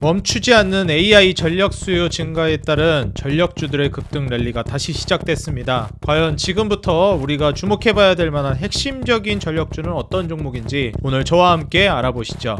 멈추지 않는 AI 전력 수요 증가에 따른 전력주들의 급등 랠리가 다시 시작됐습니다. 과연 지금부터 우리가 주목해봐야 될 만한 핵심적인 전력주는 어떤 종목인지 오늘 저와 함께 알아보시죠.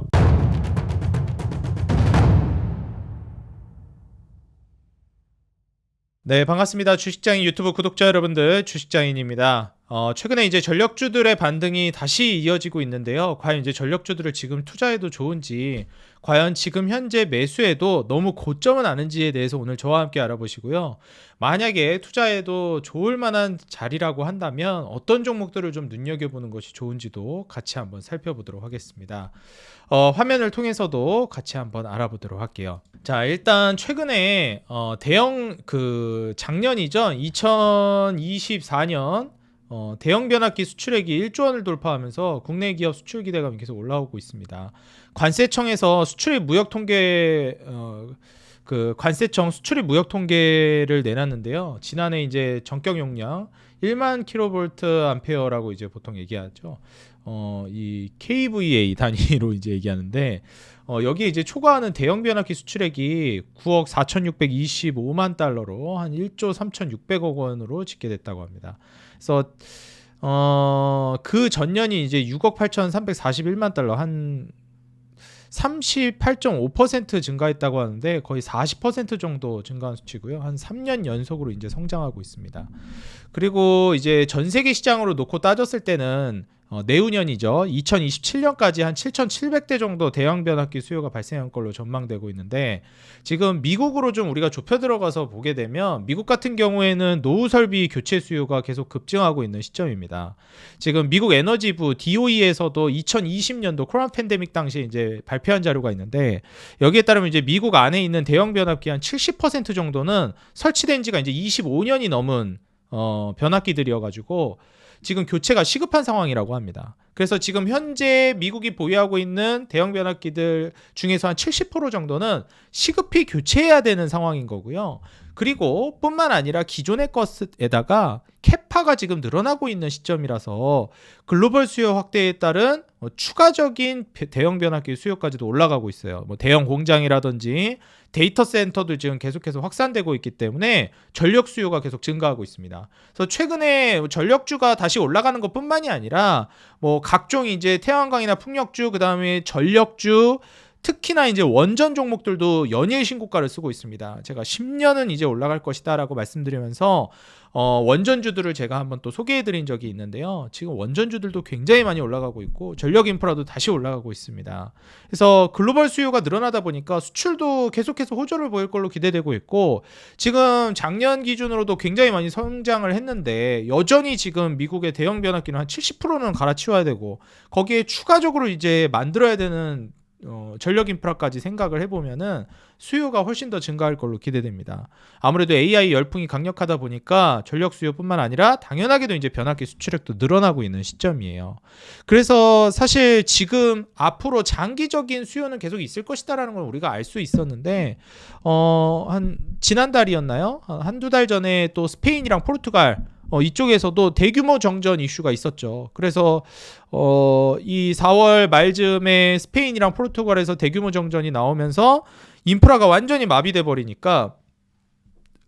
네, 반갑습니다. 주식장인 유튜브 구독자 여러분들, 주식장인입니다. 최근에 이제 전력주들의 반등이 다시 이어지고 있는데요. 과연 이제 전력주들을 지금 투자해도 좋은지, 과연 지금 현재 매수해도 너무 고점은 아닌지에 대해서 오늘 저와 함께 알아보시고요. 만약에 투자해도 좋을 만한 자리라고 한다면 어떤 종목들을 좀 눈여겨보는 것이 좋은지도 같이 한번 살펴보도록 하겠습니다. 화면을 통해서도 같이 한번 알아보도록 할게요. 자, 일단 최근에 대형 작년이죠. 2024년 대형 변압기 수출액이 1조 원을 돌파하면서 국내 기업 수출 기대감이 계속 올라오고 있습니다. 관세청에서 수출입 무역 통계 관세청 수출입 무역 통계를 내놨는데요. 지난해 이제 전격 용량 1만 킬로볼트 암페어라고 이제 보통 얘기하죠. 이 KVA 단위로 이제 얘기하는데 여기에 이제 초과하는 대형 변압기 수출액이 9억 4,625만 달러로 한 1조 3,600억 원으로 집계됐다고 합니다. 그래서 그 전년이 이제 6억 8,341만 달러, 한 38.5% 증가했다고 하는데 거의 40% 정도 증가한 수치고요. 한 3년 연속으로 이제 성장하고 있습니다. 그리고 이제 전 세계 시장으로 놓고 따졌을 때는 내후년이죠. 2027년까지 한 7,700대 정도 대형 변압기 수요가 발생할 걸로 전망되고 있는데, 지금 미국으로 좀 우리가 좁혀 들어가서 보게 되면 미국 같은 경우에는 노후 설비 교체 수요가 계속 급증하고 있는 시점입니다. 지금 미국 에너지부 DOE에서도 2020년도 코로나 팬데믹 당시에 이제 발표한 자료가 있는데, 여기에 따르면 이제 미국 안에 있는 대형 변압기 한 70% 정도는 설치된 지가 이제 25년이 넘은 변압기들이어가지고 지금 교체가 시급한 상황이라고 합니다. 그래서 지금 현재 미국이 보유하고 있는 대형 변압기들 중에서 한 70% 정도는 시급히 교체해야 되는 상황인 거고요. 그리고 뿐만 아니라 기존의 것에다가 캐파가 지금 늘어나고 있는 시점이라서 글로벌 수요 확대에 따른 추가적인 대형 변압기 수요까지도 올라가고 있어요. 대형 공장이라든지 데이터 센터도 지금 계속해서 확산되고 있기 때문에 전력 수요가 계속 증가하고 있습니다. 그래서 최근에 전력주가 다시 올라가는 것뿐만이 아니라 각종 이제 태양광이나 풍력주, 그다음에 전력주, 특히나 이제 원전 종목들도 연일 신고가를 쓰고 있습니다. 제가 10년은 이제 올라갈 것이다라고 말씀드리면서 원전주들을 제가 한번 또 소개해드린 적이 있는데요. 지금 원전주들도 굉장히 많이 올라가고 있고 전력 인프라도 다시 올라가고 있습니다. 그래서 글로벌 수요가 늘어나다 보니까 수출도 계속해서 호조를 보일 걸로 기대되고 있고, 지금 작년 기준으로도 굉장히 많이 성장을 했는데 여전히 지금 미국의 대형 변압기는 한 70%는 갈아치워야 되고, 거기에 추가적으로 이제 만들어야 되는 전력 인프라까지 생각을 해보면은 수요가 훨씬 더 증가할 걸로 기대됩니다. 아무래도 AI 열풍이 강력하다 보니까 전력 수요뿐만 아니라 당연하게도 이제 변압기 수출액도 늘어나고 있는 시점이에요. 그래서 사실 지금 앞으로 장기적인 수요는 계속 있을 것이다라는 걸 우리가 알 수 있었는데, 한 지난달이었나요? 한두 달 전에 또 스페인이랑 포르투갈 이쪽에서도 대규모 정전 이슈가 있었죠. 그래서 이 4월 말쯤에 스페인이랑 포르투갈에서 대규모 정전이 나오면서 인프라가 완전히 마비돼 버리니까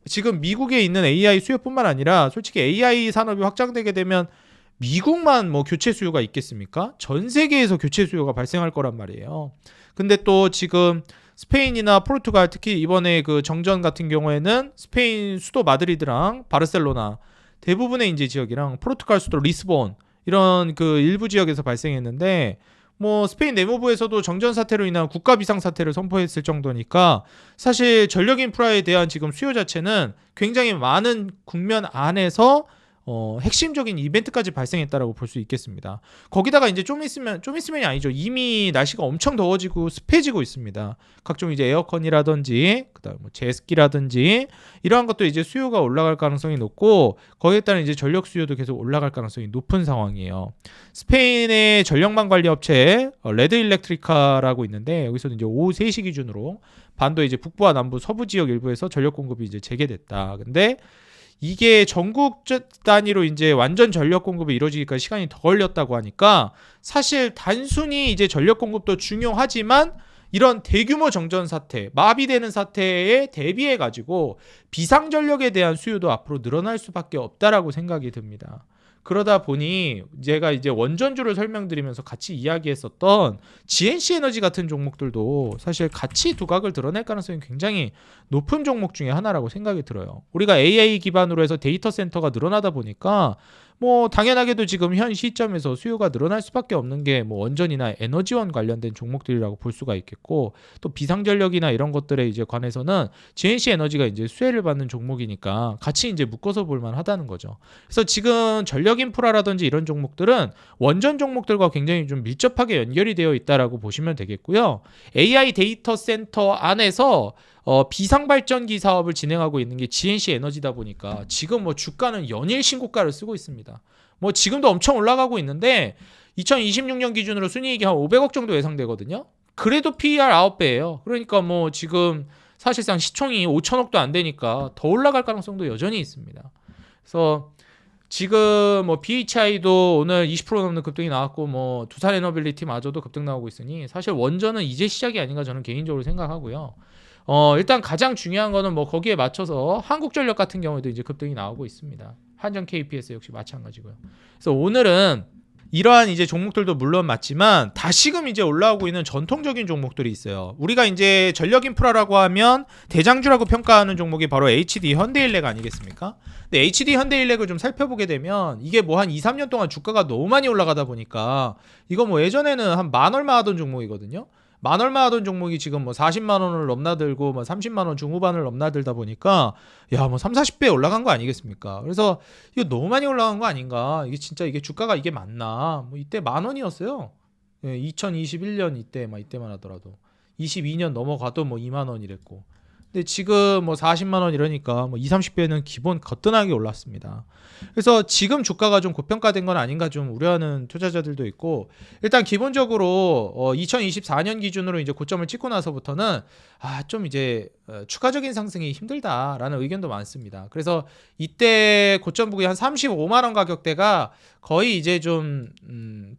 지금 미국에 있는 AI 수요뿐만 아니라 솔직히 AI 산업이 확장되게 되면 미국만 교체 수요가 있겠습니까? 전 세계에서 교체 수요가 발생할 거란 말이에요. 근데 또 지금 스페인이나 포르투갈, 특히 이번에 그 정전 같은 경우에는 스페인 수도 마드리드랑 바르셀로나 대부분의 이제 지역이랑 포르투갈 수도 리스본 이런 그 일부 지역에서 발생했는데, 스페인 내무부에서도 정전 사태로 인한 국가 비상 사태를 선포했을 정도니까 사실 전력 인프라에 대한 지금 수요 자체는 굉장히 많은 국면 안에서 핵심적인 이벤트까지 발생했다라고 볼 수 있겠습니다. 거기다가 이제 좀 있으면이 아니죠. 이미 날씨가 엄청 더워지고 습해지고 있습니다. 각종 이제 에어컨이라든지 그다음 제습기라든지 이러한 것도 이제 수요가 올라갈 가능성이 높고, 거기에 따른 이제 전력 수요도 계속 올라갈 가능성이 높은 상황이에요. 스페인의 전력망 관리 업체 레드 일렉트리카라고 있는데, 여기서도 이제 오후 3시 기준으로 반도 이제 북부와 남부 서부 지역 일부에서 전력 공급이 이제 재개됐다. 근데 이게 전국 단위로 이제 완전 전력 공급이 이루어지기까지 시간이 더 걸렸다고 하니까, 사실 단순히 이제 전력 공급도 중요하지만 이런 대규모 정전 사태, 마비되는 사태에 대비해 가지고 비상전력에 대한 수요도 앞으로 늘어날 수밖에 없다라고 생각이 듭니다. 그러다 보니 제가 이제 원전주를 설명드리면서 같이 이야기했었던 GNC 에너지 같은 종목들도 사실 같이 두각을 드러낼 가능성이 굉장히 높은 종목 중에 하나라고 생각이 들어요. 우리가 AI 기반으로 해서 데이터 센터가 늘어나다 보니까 뭐 당연하게도 지금 현 시점에서 수요가 늘어날 수밖에 없는 게 뭐 원전이나 에너지원 관련된 종목들이라고 볼 수가 있겠고, 또 비상전력이나 이런 것들에 이제 관해서는 GNC 에너지가 이제 수혜를 받는 종목이니까 같이 이제 묶어서 볼 만하다는 거죠. 그래서 지금 전력 인프라라든지 이런 종목들은 원전 종목들과 굉장히 좀 밀접하게 연결이 되어 있다라고 보시면 되겠고요. AI 데이터 센터 안에서 비상발전기 사업을 진행하고 있는 게 GNC 에너지다 보니까 지금 뭐 주가는 연일 신고가를 쓰고 있습니다. 뭐 지금도 엄청 올라가고 있는데 2026년 기준으로 순이익이 한 500억 정도 예상되거든요. 그래도 PER 9배예요. 그러니까 뭐 지금 사실상 시총이 5천억도 안 되니까 더 올라갈 가능성도 여전히 있습니다. 그래서 지금 뭐 BHI도 오늘 20% 넘는 급등이 나왔고, 뭐 두산에너빌리티마저도 급등 나오고 있으니 사실 원전은 이제 시작이 아닌가 저는 개인적으로 생각하고요. 일단 가장 중요한 거는 뭐 거기에 맞춰서 한국전력 같은 경우에도 이제 급등이 나오고 있습니다. 한전 KPS 역시 마찬가지고요. 그래서 오늘은 이러한 이제 종목들도 물론 맞지만 다시금 이제 올라오고 있는 전통적인 종목들이 있어요. 우리가 이제 전력 인프라라고 하면 대장주라고 평가하는 종목이 바로 HD 현대일렉 아니겠습니까? 근데 HD 현대일렉을 좀 살펴보게 되면 이게 뭐 한 2, 3년 동안 주가가 너무 많이 올라가다 보니까 이거 뭐 예전에는 한 만 얼마 하던 종목이거든요. 만 얼마 하던 종목이 지금 뭐 40만 원을 넘나들고 뭐 30만 원 중후반을 넘나들다 보니까 야, 뭐 3, 40배 올라간 거 아니겠습니까? 그래서 이거 너무 많이 올라간 거 아닌가? 이게 진짜 이게 주가가 이게 맞나? 뭐 이때 만 원이었어요. 예, 2021년 이때만 하더라도 22년 넘어가도 뭐 2만 원이랬고. 근데 지금 뭐 40만 원 이러니까 뭐 2, 30배는 기본 거뜬하게 올랐습니다. 그래서 지금 주가가 좀 고평가된 건 아닌가 좀 우려하는 투자자들도 있고, 일단 기본적으로 2024년 기준으로 이제 고점을 찍고 나서부터는 좀 이제 추가적인 상승이 힘들다라는 의견도 많습니다. 그래서 이때 고점 부근이 한 35만 원 가격대가 거의 이제 좀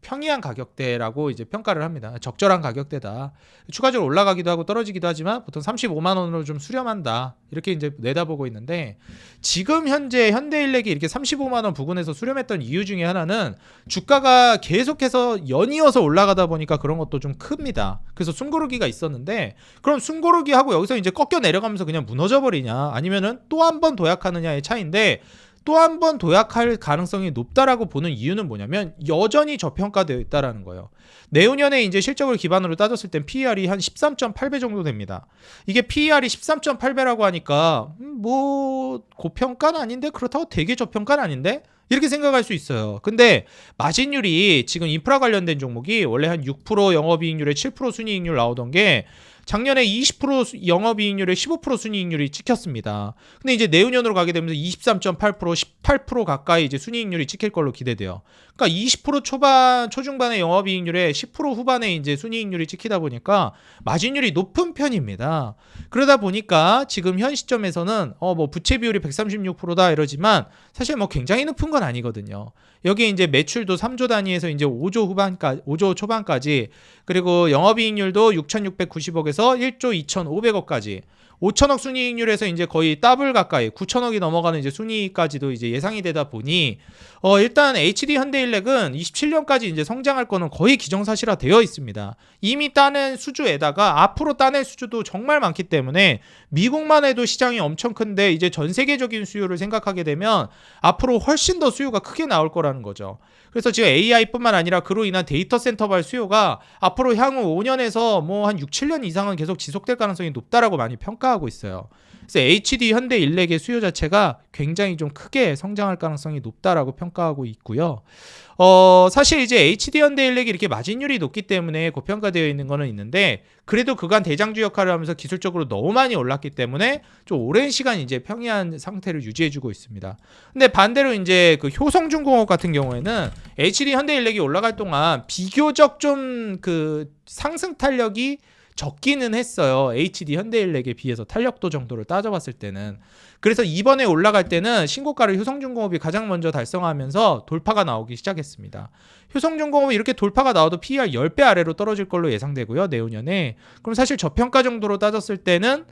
평이한 가격대라고 이제 평가를 합니다. 적절한 가격대다. 추가적으로 올라가기도 하고 떨어지기도 하지만 보통 35만 원으로 좀 수렴한다. 이렇게 이제 내다보고 있는데, 지금 현재 현대일렉이 이렇게 35만 원 부근에서 수렴했던 이유 중에 하나는 주가가 계속해서 연이어서 올라가다 보니까 그런 것도 좀 큽니다. 그래서 숨고르기가 있었는데, 그럼 숨고르기 하고 여기서 이제 꺾여 내려가면서 그냥 무너져 버리냐, 아니면은 또 한 번 도약하느냐의 차이인데, 또 한 번 도약할 가능성이 높다라고 보는 이유는 뭐냐면 여전히 저평가되어 있다라는 거예요. 내후년에 이제 실적을 기반으로 따졌을 땐 PER이 한 13.8배 정도 됩니다. 이게 PER이 13.8배라고 하니까 뭐 고평가는 아닌데 그렇다고 되게 저평가는 아닌데 이렇게 생각할 수 있어요. 근데 마진율이 지금 인프라 관련된 종목이 원래 한 6% 영업이익률에 7% 순이익률 나오던 게 작년에 20% 영업이익률에 15% 순이익률이 찍혔습니다. 근데 이제 내후년으로 가게 되면서 23.8%, 18% 가까이 이제 순이익률이 찍힐 걸로 기대돼요. 그러니까 20% 초반, 초중반의 영업이익률에 10% 후반에 이제 순이익률이 찍히다 보니까 마진율이 높은 편입니다. 그러다 보니까 지금 현 시점에서는 뭐 부채 비율이 136%다 이러지만 사실 뭐 굉장히 높은 건 아니거든요. 여기 이제 매출도 3조 단위에서 이제 5조 후반까지, 5조 초반까지, 그리고 영업이익률도 6,690억에서 1조 2,500억까지, 5천억 순이익률에서 이제 거의 더블 가까이 9천억이 넘어가는 이제 순이익까지도 이제 예상이 되다 보니 일단 HD 현대일렉은 27년까지 이제 성장할 거는 거의 기정사실화 되어 있습니다. 이미 따낸 수주에다가 앞으로 따낼 수주도 정말 많기 때문에 미국만 해도 시장이 엄청 큰데 이제 전 세계적인 수요를 생각하게 되면 앞으로 훨씬 더 수요가 크게 나올 거라는 거죠. 그래서 지금 AI뿐만 아니라 그로 인한 데이터 센터발 수요가 앞으로 향후 5년에서 뭐 한 6, 7년 이상은 계속 지속될 가능성이 높다라고 많이 평가하고 있어요. 그래서 HD 현대일렉의 수요 자체가 굉장히 좀 크게 성장할 가능성이 높다라고 평가하고 있고요. 사실 이제 HD 현대일렉이 이렇게 마진율이 높기 때문에 고평가되어 있는 거는 있는데, 그래도 그간 대장주 역할을 하면서 기술적으로 너무 많이 올랐기 때문에 좀 오랜 시간 이제 평이한 상태를 유지해주고 있습니다. 근데 반대로 이제 그 효성중공업 같은 경우에는 HD 현대일렉이 올라갈 동안 비교적 좀 그 상승 탄력이 적기는 했어요. HD 현대일렉에 비해서 탄력도 정도를 따져봤을 때는. 그래서 이번에 올라갈 때는 신고가를 효성중공업이 가장 먼저 달성하면서 돌파가 나오기 시작했습니다. 효성중공업이 이렇게 돌파가 나와도 PER 10배 아래로 떨어질 걸로 예상되고요. 내후년에. 그럼 사실 저평가 정도로 따졌을 때는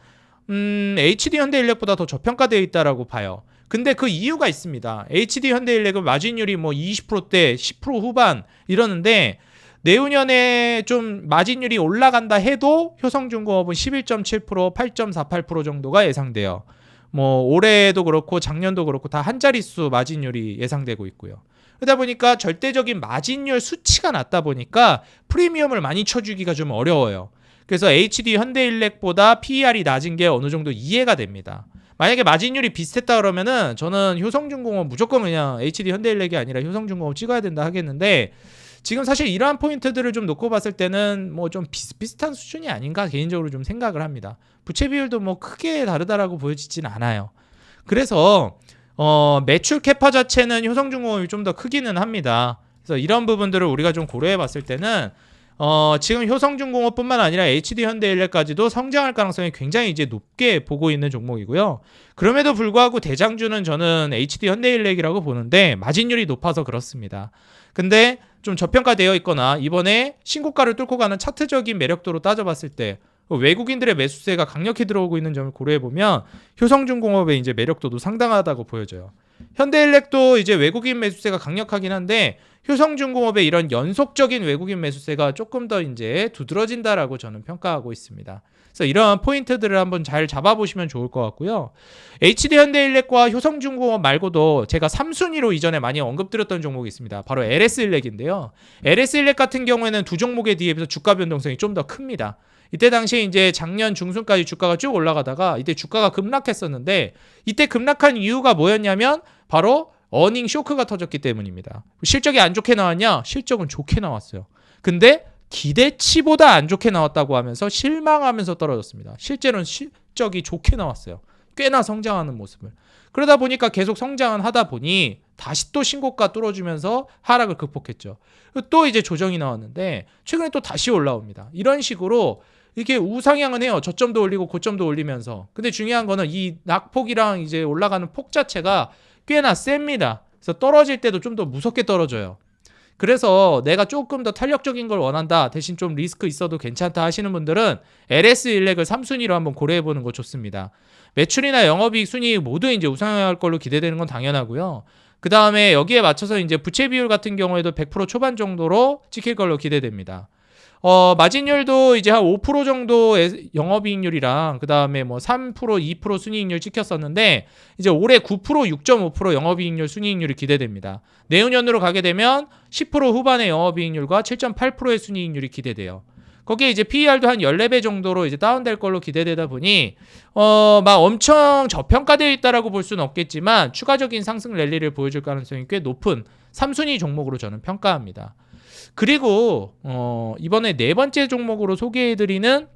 HD 현대일렉보다 더 저평가되어 있다라고 봐요. 근데 그 이유가 있습니다. HD 현대일렉은 마진율이 뭐 20%대, 10% 후반 이러는데 내후년에 좀 마진율이 올라간다 해도 효성중공업은 11.7%, 8.48% 정도가 예상돼요. 뭐 올해도 그렇고 작년도 그렇고 다 한 자릿수 마진율이 예상되고 있고요. 그러다 보니까 절대적인 마진율 수치가 낮다 보니까 프리미엄을 많이 쳐주기가 좀 어려워요. 그래서 HD 현대일렉보다 PER이 낮은 게 어느 정도 이해가 됩니다. 만약에 마진율이 비슷했다 그러면은 저는 효성중공업 무조건 그냥 HD 현대일렉이 아니라 효성중공업 찍어야 된다 하겠는데 지금 사실 이러한 포인트들을 좀 놓고 봤을 때는 뭐 좀 비슷비슷한 수준이 아닌가 개인적으로 좀 생각을 합니다. 부채 비율도 뭐 크게 다르다라고 보여지진 않아요. 그래서 매출 캐파 자체는 효성중공업이 좀 더 크기는 합니다. 그래서 이런 부분들을 우리가 좀 고려해 봤을 때는 지금 효성중공업뿐만 아니라 HD 현대일렉까지도 성장할 가능성이 굉장히 이제 높게 보고 있는 종목이고요. 그럼에도 불구하고 대장주는 저는 HD 현대일렉이라고 보는데 마진율이 높아서 그렇습니다. 근데 좀 저평가되어 있거나 이번에 신고가를 뚫고 가는 차트적인 매력도로 따져봤을 때 외국인들의 매수세가 강력히 들어오고 있는 점을 고려해보면 효성중공업의 이제 매력도도 상당하다고 보여져요. 현대일렉도 이제 외국인 매수세가 강력하긴 한데 효성중공업의 이런 연속적인 외국인 매수세가 조금 더 이제 두드러진다라고 저는 평가하고 있습니다. 그래서 이러한 포인트들을 한번 잘 잡아보시면 좋을 것 같고요. HD 현대일렉과 효성중공업 말고도 제가 3순위로 이전에 많이 언급드렸던 종목이 있습니다. 바로 LS일렉인데요. LS일렉 같은 경우에는 두 종목에 비해서 주가 변동성이 좀 더 큽니다. 이때 당시에 이제 작년 중순까지 주가가 쭉 올라가다가 이때 주가가 급락했었는데 이때 급락한 이유가 뭐였냐면 바로 어닝 쇼크가 터졌기 때문입니다. 실적이 안 좋게 나왔냐? 실적은 좋게 나왔어요. 근데 기대치보다 안 좋게 나왔다고 하면서 실망하면서 떨어졌습니다. 실제로는 실적이 좋게 나왔어요. 꽤나 성장하는 모습을. 그러다 보니까 계속 성장을 하다 보니 다시 또 신고가 뚫어주면서 하락을 극복했죠. 또 이제 조정이 나왔는데 최근에 또 다시 올라옵니다. 이런 식으로 이렇게 우상향은 해요. 저점도 올리고 고점도 올리면서. 근데 중요한 거는 이 낙폭이랑 이제 올라가는 폭 자체가 꽤나 셉니다. 그래서 떨어질 때도 좀 더 무섭게 떨어져요. 그래서 내가 조금 더 탄력적인 걸 원한다. 대신 좀 리스크 있어도 괜찮다 하시는 분들은 LS일렉을 3순위로 한번 고려해보는 거 좋습니다. 매출이나 영업이익 순위 모두 이제 우상향할 걸로 기대되는 건 당연하고요. 그 다음에 여기에 맞춰서 이제 부채 비율 같은 경우에도 100% 초반 정도로 찍힐 걸로 기대됩니다. 마진율도 이제 한 5% 정도 영업이익률이랑 그 다음에 뭐 3%, 2% 순이익률 찍혔었는데 이제 올해 9%, 6.5% 영업이익률 순이익률이 기대됩니다. 내후년으로 가게 되면 10% 후반의 영업이익률과 7.8%의 순이익률이 기대돼요. 거기에 이제 PER도 한 14배 정도로 이제 다운될 걸로 기대되다 보니 막 엄청 저평가되어 있다라고 볼 수는 없겠지만 추가적인 상승 랠리를 보여줄 가능성이 꽤 높은 3순위 종목으로 저는 평가합니다. 그리고 이번에 네 번째 종목으로 소개해드리는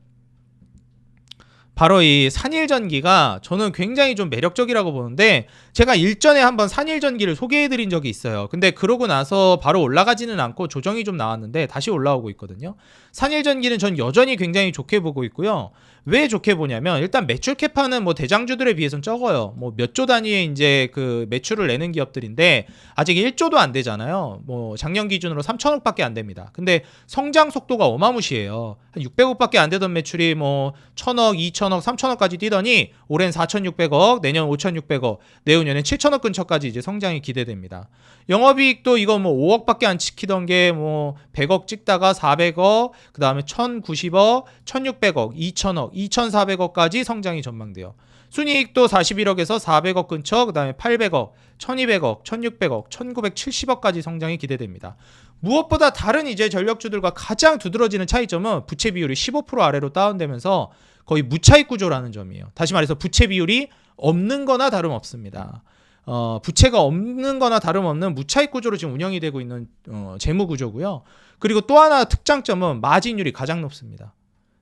바로 이 산일전기가 저는 굉장히 좀 매력적이라고 보는데 제가 일전에 한번 산일전기를 소개해드린 적이 있어요. 근데 그러고 나서 바로 올라가지는 않고 조정이 좀 나왔는데 다시 올라오고 있거든요. 산일전기는 전 여전히 굉장히 좋게 보고 있고요. 왜 좋게 보냐면 일단 매출 캐파는 뭐 대장주들에 비해서는 적어요. 뭐 몇 조 단위의 이제 그 매출을 내는 기업들인데 아직 1조도 안 되잖아요. 뭐 작년 기준으로 3천억밖에 안 됩니다. 근데 성장 속도가 어마무시해요. 한 600억밖에 안 되던 매출이 뭐 1,000억, 2,000억, 3,000억까지 뛰더니 올해는 4,600억, 내년 5,600억, 내후년엔 7,000억 근처까지 이제 성장이 기대됩니다. 영업이익도 이거 뭐 5억밖에 안 찍히던 게 뭐 100억 찍다가 400억, 그 다음에 1,090억, 1,600억, 2,000억, 2,400억까지 성장이 전망돼요. 순이익도 41억에서 400억 근처, 그 다음에 800억, 1200억, 1600억, 1970억까지 성장이 기대됩니다. 무엇보다 다른 이제 전력주들과 가장 두드러지는 차이점은 부채 비율이 15% 아래로 다운되면서 거의 무차익 구조라는 점이에요. 다시 말해서 부채 비율이 없는 거나 다름없습니다. 부채가 없는 거나 다름없는 무차익 구조로 지금 운영이 되고 있는 재무 구조고요. 그리고 또 하나 특장점은 마진율이 가장 높습니다.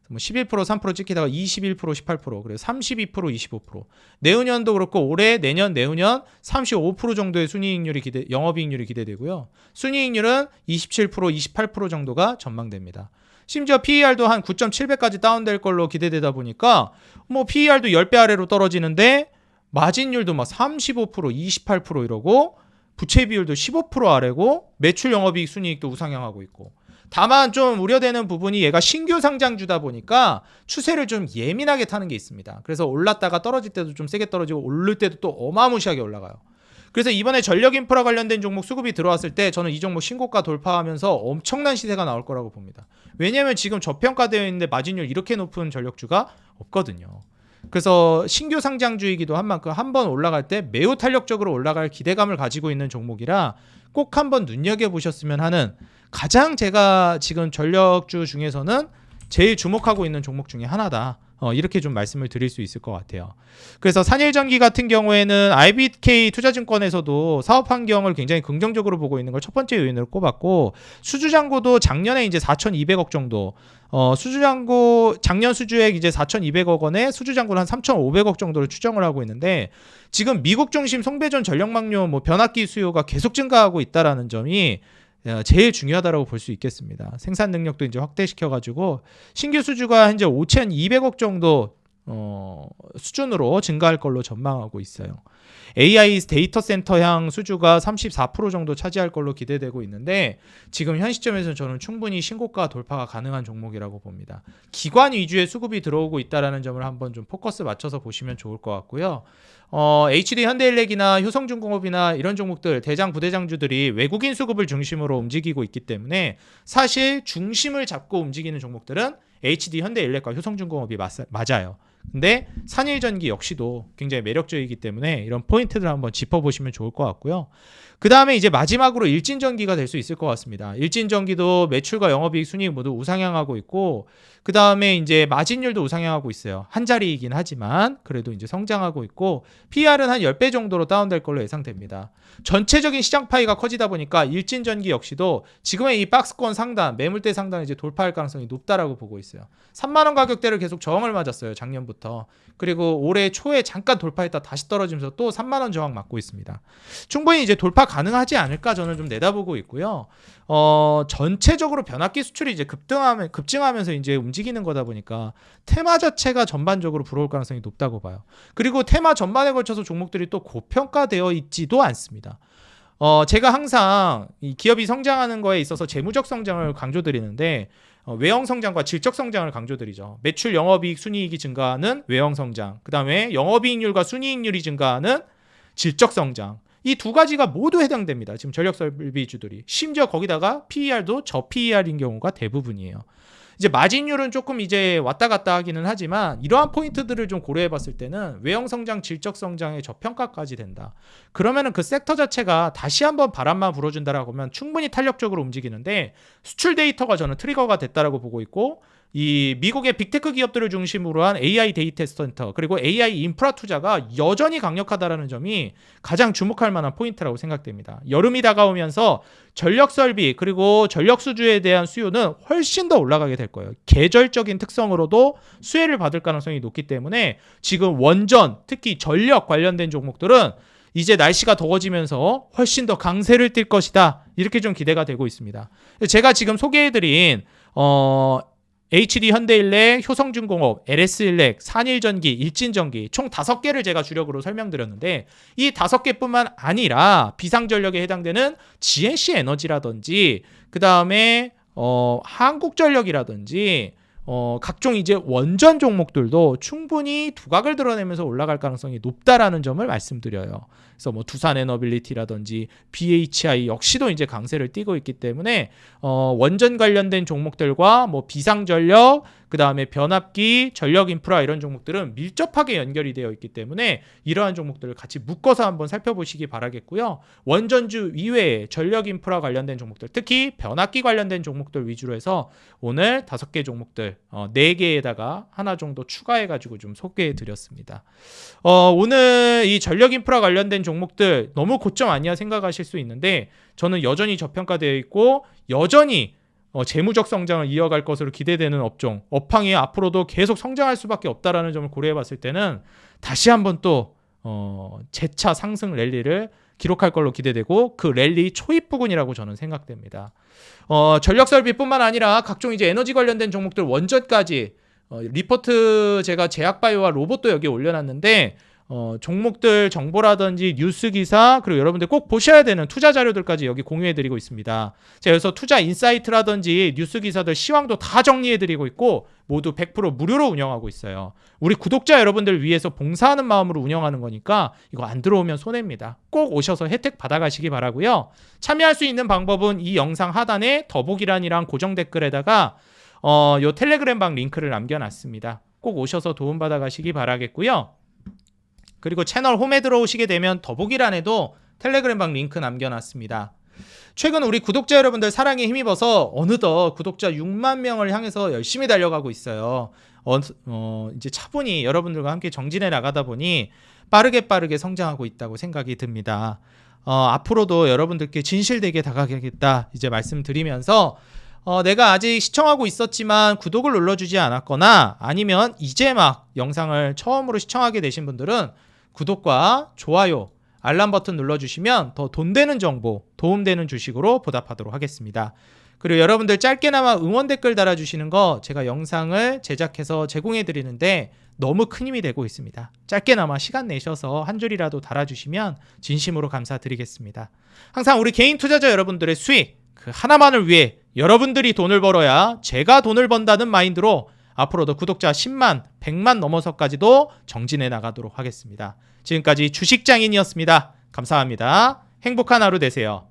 뭐 11%, 3% 찍히다가 21%, 18%, 그리고 32%, 25%. 내후년도 그렇고 올해, 내년, 내후년 35% 정도의 순이익률이 영업이익률이 기대되고요. 순이익률은 27%, 28% 정도가 전망됩니다. 심지어 PER도 한 9.7배까지 다운될 걸로 기대되다 보니까 뭐 PER도 10배 아래로 떨어지는데 마진율도 막 35%, 28% 이러고 부채 비율도 15% 아래고 매출 영업이익 순이익도 우상향하고 있고. 다만 좀 우려되는 부분이 얘가 신규 상장주다 보니까 추세를 좀 예민하게 타는 게 있습니다. 그래서 올랐다가 떨어질 때도 좀 세게 떨어지고 오를 때도 또 어마무시하게 올라가요. 그래서 이번에 전력 인프라 관련된 종목 수급이 들어왔을 때 저는 이 종목 신고가 돌파하면서 엄청난 시세가 나올 거라고 봅니다. 왜냐하면 지금 저평가되어 있는데 마진율 이렇게 높은 전력주가 없거든요. 그래서 신규 상장주이기도 한 만큼 한번 올라갈 때 매우 탄력적으로 올라갈 기대감을 가지고 있는 종목이라 꼭 한번 눈여겨보셨으면 하는, 가장 제가 지금 전력주 중에서는 제일 주목하고 있는 종목 중에 하나다. 이렇게 좀 말씀을 드릴 수 있을 것 같아요. 그래서 산일전기 같은 경우에는 IBK 투자증권에서도 사업 환경을 굉장히 긍정적으로 보고 있는 걸 첫 번째 요인으로 꼽았고, 수주잔고도 작년에 이제 4,200억 정도, 수주잔고 작년 수주액 이제 4,200억 원에 수주잔고는 한 3,500억 정도를 추정을 하고 있는데, 지금 미국 중심 송배전 전력망료 뭐 변압기 수요가 계속 증가하고 있다라는 점이 제일 중요하다고 볼 수 있겠습니다. 생산 능력도 이제 확대시켜가지고 신규 수주가 현재 5,200억 정도 수준으로 증가할 걸로 전망하고 있어요. AI 데이터 센터향 수주가 34% 정도 차지할 걸로 기대되고 있는데, 지금 현 시점에서는 저는 충분히 신고가 돌파가 가능한 종목이라고 봅니다. 기관 위주의 수급이 들어오고 있다는 점을 한번 좀 포커스 맞춰서 보시면 좋을 것 같고요. HD 현대일렉이나 효성중공업이나 이런 종목들 대장 부대장주들이 외국인 수급을 중심으로 움직이고 있기 때문에 사실 중심을 잡고 움직이는 종목들은 HD 현대일렉과 효성중공업이 맞아요. 근데 산일전기 역시도 굉장히 매력적이기 때문에 이런 포인트들 한번 짚어보시면 좋을 것 같고요. 그 다음에 이제 마지막으로 일진전기가 될 수 있을 것 같습니다. 일진전기도 매출과 영업이익 순이익 모두 우상향하고 있고, 그 다음에 이제 마진율도 우상향하고 있어요. 한 자리이긴 하지만 그래도 이제 성장하고 있고, PR은 한 10배 정도로 다운될 걸로 예상됩니다. 전체적인 시장 파이가 커지다 보니까 일진전기 역시도 지금의 이 박스권 상단, 매물대 상단을 이제 돌파할 가능성이 높다라고 보고 있어요. 3만 원 가격대를 계속 저항을 맞았어요, 작년부터. 그리고 올해 초에 잠깐 돌파했다 다시 떨어지면서 또 3만 원 저항 맞고 있습니다. 충분히 이제 돌파 가능하지 않을까 저는 좀 내다보고 있고요. 전체적으로 변압기 수출이 이제 급증하면서 이제 움직이는 거다 보니까 테마 자체가 전반적으로 불어올 가능성이 높다고 봐요. 그리고 테마 전반에 걸쳐서 종목들이 또 고평가되어 있지도 않습니다. 제가 항상 이 기업이 성장하는 거에 있어서 재무적 성장을 강조드리는데, 외형 성장과 질적 성장을 강조드리죠. 매출, 영업이익, 순이익이 증가하는 외형 성장, 그 다음에 영업이익률과 순이익률이 증가하는 질적 성장, 이 두 가지가 모두 해당됩니다. 지금 전력설비주들이. 심지어 거기다가 PER도 저 PER인 경우가 대부분이에요. 이제 마진율은 조금 이제 왔다 갔다 하기는 하지만 이러한 포인트들을 좀 고려해 봤을 때는 외형 성장, 질적 성장의 저평가까지 된다. 그러면은 그 섹터 자체가 다시 한번 바람만 불어준다라고 하면 충분히 탄력적으로 움직이는데, 수출 데이터가 저는 트리거가 됐다라고 보고 있고, 이 미국의 빅테크 기업들을 중심으로 한 AI 데이터 센터 그리고 AI 인프라 투자가 여전히 강력하다라는 점이 가장 주목할 만한 포인트라고 생각됩니다. 여름이 다가오면서 전력 설비 그리고 전력 수주에 대한 수요는 훨씬 더 올라가게 될 거예요. 계절적인 특성으로도 수혜를 받을 가능성이 높기 때문에 지금 원전, 특히 전력 관련된 종목들은 이제 날씨가 더워지면서 훨씬 더 강세를 띨 것이다. 이렇게 좀 기대가 되고 있습니다. 제가 지금 소개해드린 HD 현대일렉, 효성중공업, LS일렉, 산일전기, 일진전기 총 5개를 제가 주력으로 설명드렸는데, 이 5개뿐만 아니라 비상전력에 해당되는 GNC 에너지라든지 그 다음에 한국전력이라든지 각종 이제 원전 종목들도 충분히 두각을 드러내면서 올라갈 가능성이 높다라는 점을 말씀드려요. 그래서 뭐 두산에너빌리티라든지 BHI 역시도 이제 강세를 띠고 있기 때문에 원전 관련된 종목들과 뭐 비상전력, 그 다음에 변압기, 전력 인프라 이런 종목들은 밀접하게 연결이 되어 있기 때문에 이러한 종목들을 같이 묶어서 한번 살펴보시기 바라겠고요. 원전주 이외에 전력 인프라 관련된 종목들, 특히 변압기 관련된 종목들 위주로 해서 오늘 5개 종목들 4개에다가 하나 정도 추가해가지고 좀 소개해드렸습니다. 오늘 이 전력 인프라 관련된 종목들 너무 고점 아니야 생각하실 수 있는데, 저는 여전히 저평가되어 있고 여전히 재무적 성장을 이어갈 것으로 기대되는 업종, 업황이 앞으로도 계속 성장할 수밖에 없다라는 점을 고려해 봤을 때는 다시 한번 또 재차 상승 랠리를 기록할 걸로 기대되고 그 랠리 초입 부근이라고 저는 생각됩니다. 전력 설비뿐만 아니라 각종 이제 에너지 관련된 종목들 원전까지 리포트 제가 제약바이오와 로봇도 여기 올려놨는데 종목들 정보라든지 뉴스 기사 그리고 여러분들 꼭 보셔야 되는 투자 자료들까지 여기 공유해드리고 있습니다. 제가 여기서 투자 인사이트라든지 뉴스 기사들 시황도 다 정리해드리고 있고 모두 100% 무료로 운영하고 있어요. 우리 구독자 여러분들 위해서 봉사하는 마음으로 운영하는 거니까 이거 안 들어오면 손해입니다. 꼭 오셔서 혜택 받아가시기 바라고요. 참여할 수 있는 방법은 이 영상 하단에 더보기란이랑 고정 댓글에다가 요 텔레그램 방 링크를 남겨놨습니다. 꼭 오셔서 도움받아 가시기 바라겠고요. 그리고 채널 홈에 들어오시게 되면 더보기란에도 텔레그램 방 링크 남겨놨습니다. 최근 우리 구독자 여러분들 사랑에 힘입어서 어느덧 구독자 6만 명을 향해서 열심히 달려가고 있어요. 이제 차분히 여러분들과 함께 정진해 나가다 보니 빠르게 성장하고 있다고 생각이 듭니다. 앞으로도 여러분들께 진실되게 다가가겠다 이제 말씀드리면서 내가 아직 시청하고 있었지만 구독을 눌러주지 않았거나 아니면 이제 막 영상을 처음으로 시청하게 되신 분들은 구독과 좋아요, 알람 버튼 눌러주시면 더 돈 되는 정보, 도움되는 주식으로 보답하도록 하겠습니다. 그리고 여러분들 짧게나마 응원 댓글 달아주시는 거 제가 영상을 제작해서 제공해드리는데 너무 큰 힘이 되고 있습니다. 짧게나마 시간 내셔서 한 줄이라도 달아주시면 진심으로 감사드리겠습니다. 항상 우리 개인 투자자 여러분들의 수익 그 하나만을 위해 여러분들이 돈을 벌어야 제가 돈을 번다는 마인드로 앞으로도 구독자 10만, 100만 넘어서까지도 정진해 나가도록 하겠습니다. 지금까지 주식장인이었습니다. 감사합니다. 행복한 하루 되세요.